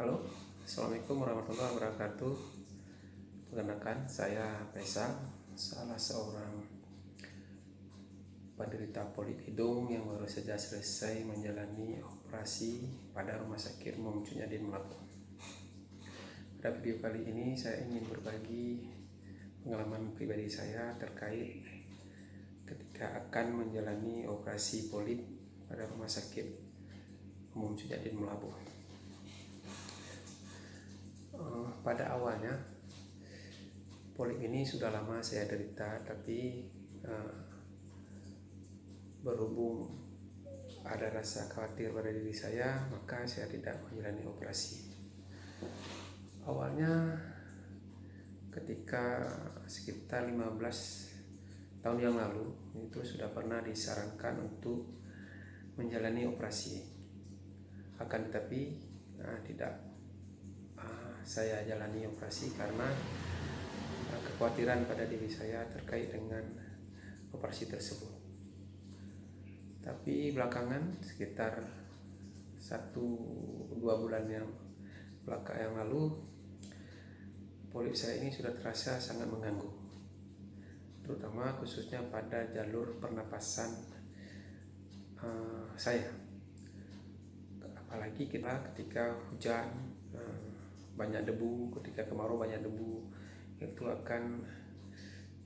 Halo, Assalamualaikum warahmatullahi wabarakatuh. Perkenalkan, saya Faisal, salah seorang penderita polip hidung yang baru saja selesai menjalani operasi pada Rumah Sakit Umum Cunyadin Melapor. Pada video kali ini saya ingin berbagi pengalaman pribadi saya terkait ketika akan menjalani operasi polip pada Rumah Sakit Umum Cunyadin Melapor. Pada awalnya polip ini sudah lama saya derita, tapi berhubung ada rasa khawatir pada diri saya, maka saya tidak menjalani operasi. Awalnya ketika sekitar 15 tahun yang lalu itu sudah pernah disarankan untuk menjalani operasi. Akan tetapi tidak saya jalani operasi karena kekhawatiran pada diri saya terkait dengan operasi tersebut. Tapi belakangan sekitar 1-2 bulan yang lalu, polip saya ini sudah terasa sangat mengganggu, terutama khususnya pada jalur pernapasan saya. Apalagi ketika hujan banyak debu, ketika kemarau banyak debu, itu akan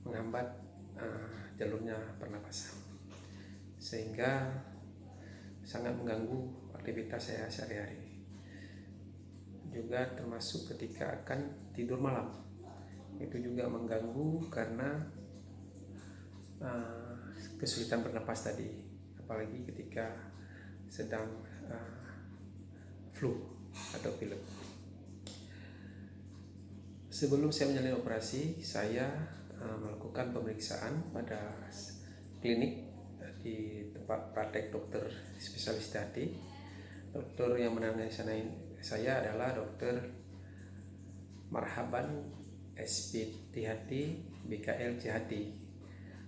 menghambat jalurnya pernapasan, sehingga sangat mengganggu aktivitas saya sehari-hari. Juga termasuk ketika akan tidur malam, itu juga mengganggu karena kesulitan bernapas tadi, apalagi ketika sedang flu atau pilek. Sebelum saya menjalani operasi, saya melakukan pemeriksaan pada klinik di tempat praktek dokter spesialis hati. Dokter yang menangani saya adalah Dokter Marhaban SPTHT BKL Cihati,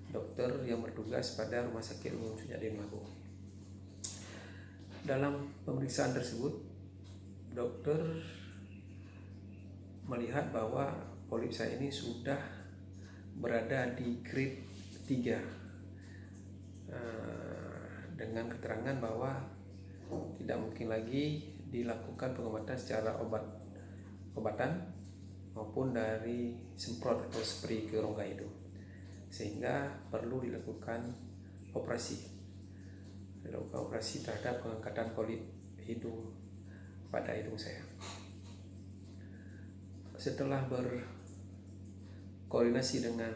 dokter yang bertugas pada Rumah Sakit Umum Cunyadin Melapor. Dalam pemeriksaan tersebut, dokter melihat bahwa polip saya ini sudah berada di grade 3 dengan keterangan bahwa tidak mungkin lagi dilakukan pengobatan secara obatan maupun dari semprot atau spray ke rongga hidung, sehingga perlu dilakukan operasi terhadap pengangkatan polip hidung pada hidung saya. Setelah berkoordinasi dengan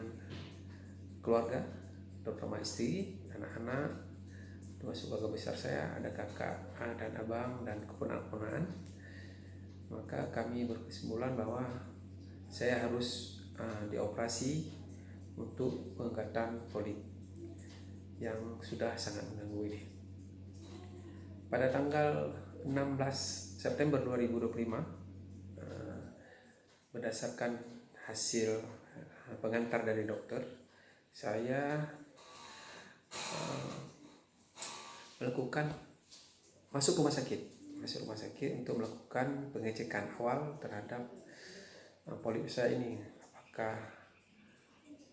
keluarga, terutama istri, anak-anak, termasuk keluarga besar saya, ada kakak dan abang dan keponakan-keponakan, maka kami berkesimpulan bahwa saya harus dioperasi untuk pengangkatan polip yang sudah sangat mengganggu ini. Pada tanggal 16 September 2025, berdasarkan hasil pengantar dari dokter, saya masuk rumah sakit untuk melakukan pengecekan awal terhadap polip saya ini, apakah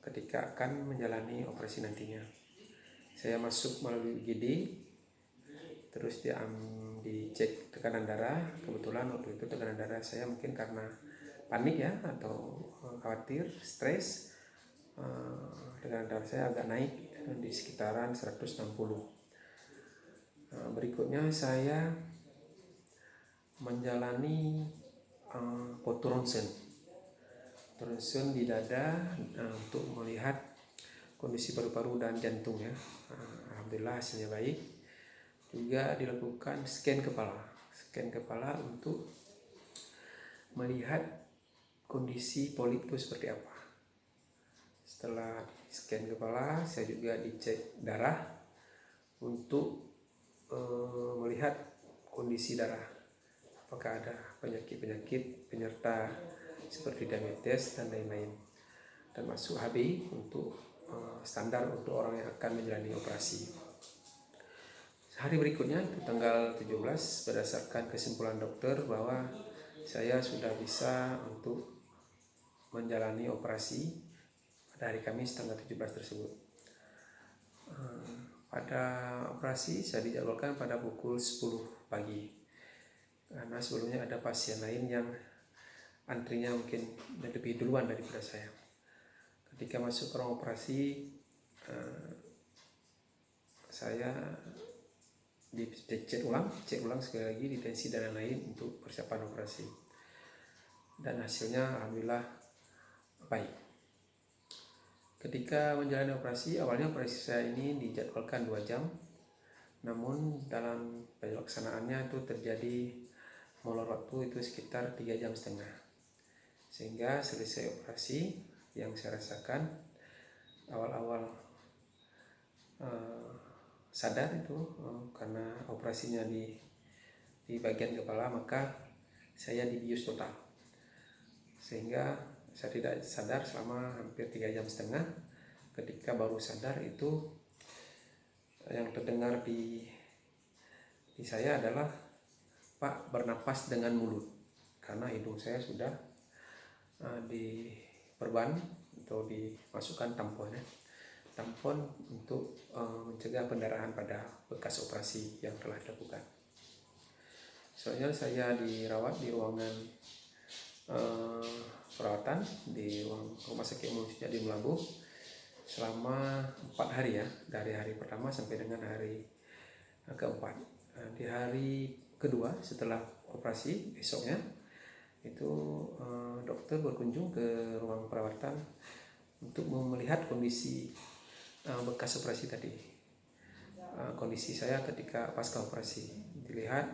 ketika akan menjalani operasi nantinya. Saya masuk melalui UGD, terus dicek tekanan darah. Kebetulan waktu itu tekanan darah saya mungkin karena panik ya, atau khawatir, stres, tekanan darah saya agak naik di sekitaran 160. Berikutnya saya menjalani foto ronsen di dada untuk melihat kondisi paru-paru dan jantung ya. Alhamdulillah hasilnya baik. Juga dilakukan scan kepala untuk melihat kondisi polip itu seperti apa. Setelah scan kepala, saya juga dicek darah untuk melihat kondisi darah, apakah ada penyakit penyerta seperti diabetes dan lain-lain, termasuk HB untuk standar untuk orang yang akan menjalani operasi. Hari berikutnya, tanggal 17, berdasarkan kesimpulan dokter bahwa saya sudah bisa untuk menjalani operasi pada hari Kamis tanggal 17 tersebut. Pada operasi saya dijadwalkan pada pukul 10 pagi karena sebelumnya ada pasien lain yang antrinya mungkin lebih duluan daripada saya. Ketika masuk ke ruang operasi, saya cek ulang sekali lagi di tensi dan lain-lain untuk persiapan operasi, dan hasilnya alhamdulillah baik. Ketika menjalani operasi, awalnya operasi saya ini dijadwalkan 2 jam, namun dalam pelaksanaannya itu terjadi molor waktu itu sekitar 3,5 jam, sehingga selesai operasi yang saya rasakan awal-awal sadar itu karena operasinya di bagian kepala, maka saya dibius total, sehingga saya tidak sadar selama hampir 3,5 jam. Ketika baru sadar itu yang terdengar di saya adalah, "Pak, bernapas dengan mulut," karena hidung saya sudah diperban atau dimasukkan tampon untuk mencegah pendarahan pada bekas operasi yang telah dilakukan. Soalnya saya dirawat di ruangan perawatan di rumah sakit umum Sujadi Melabuh selama 4 hari ya, dari hari pertama sampai dengan hari keempat. Di hari kedua setelah operasi besoknya itu dokter berkunjung ke ruang perawatan untuk melihat kondisi bekas operasi tadi. Kondisi saya ketika pasca operasi, dilihat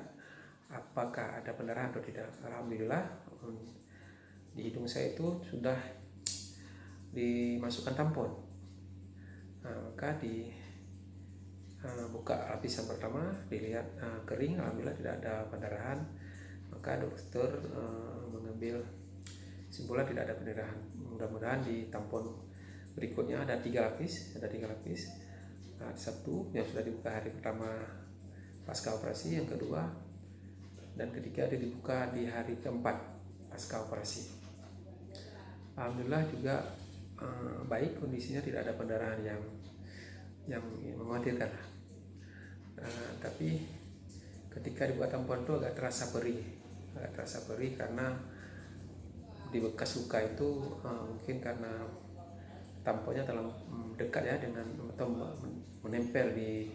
apakah ada pendarahan atau tidak. Alhamdulillah di hidung saya itu sudah dimasukkan tampon. Maka buka lapisan pertama, dilihat kering, alhamdulillah tidak ada pendarahan. Maka dokter mengambil kesimpulan tidak ada pendarahan. Mudah-mudahan di tampon berikutnya ada 3 lapis. Satu yang sudah dibuka hari pertama pasca operasi, yang kedua dan ketiga dibuka di hari keempat pasca operasi. Alhamdulillah juga baik kondisinya, tidak ada pendarahan yang mengkhawatirkan. Tapi ketika dibuka tampon itu agak terasa perih karena di bekas luka itu mungkin karena tamponnya terlalu dekat ya dengan atau menempel di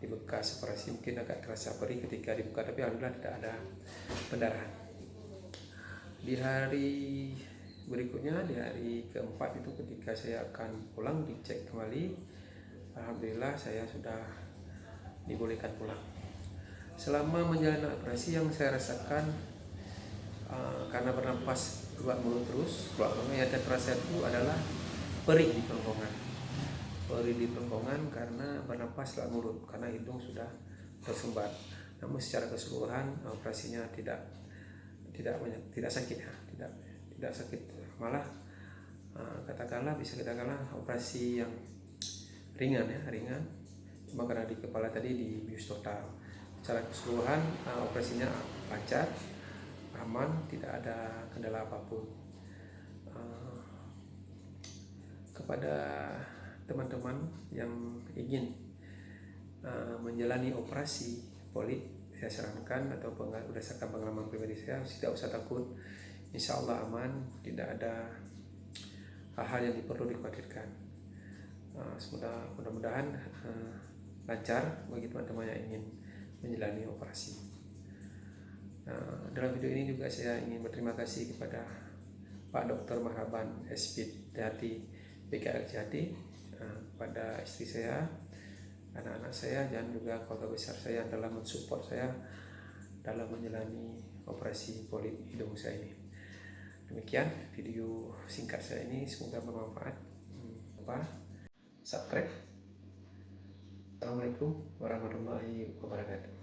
bekas operasi, mungkin agak terasa perih ketika dibuka, tapi alhamdulillah tidak ada pendarahan. Di hari berikutnya, di hari keempat itu ketika saya akan pulang, dicek kembali, alhamdulillah saya sudah dibolehkan pulang. Selama menjalani operasi yang saya rasakan karena bernapas keluar mulut terus, yang terasa itu adalah perih di kerongkongan karena bernapas lewat mulut, karena hidung sudah tersumbat. Namun secara keseluruhan operasinya tidak sakit ya, tidak sakit, malah bisa katakanlah operasi yang ringan, cuma karena di kepala tadi dibius total. Secara keseluruhan operasinya lancar, aman, tidak ada kendala apapun. Kepada teman-teman yang ingin menjalani operasi polip, saya sarankan atau berdasarkan pengalaman pribadi saya, tidak usah takut, insya Allah aman, tidak ada hal-hal yang perlu dikhawatirkan. Mudah-mudahan lancar bagi teman-teman yang ingin menjalani operasi. Dalam video ini juga saya ingin berterima kasih kepada Pak Dr. Marhaban Espit Dati PKL Jati, pada istri saya, anak-anak saya, dan juga keluarga besar saya dalam mensupport saya dalam menjalani operasi polip hidung saya ini. Demikian video singkat saya ini, semoga bermanfaat. Subscribe. Assalamualaikum warahmatullahi wabarakatuh.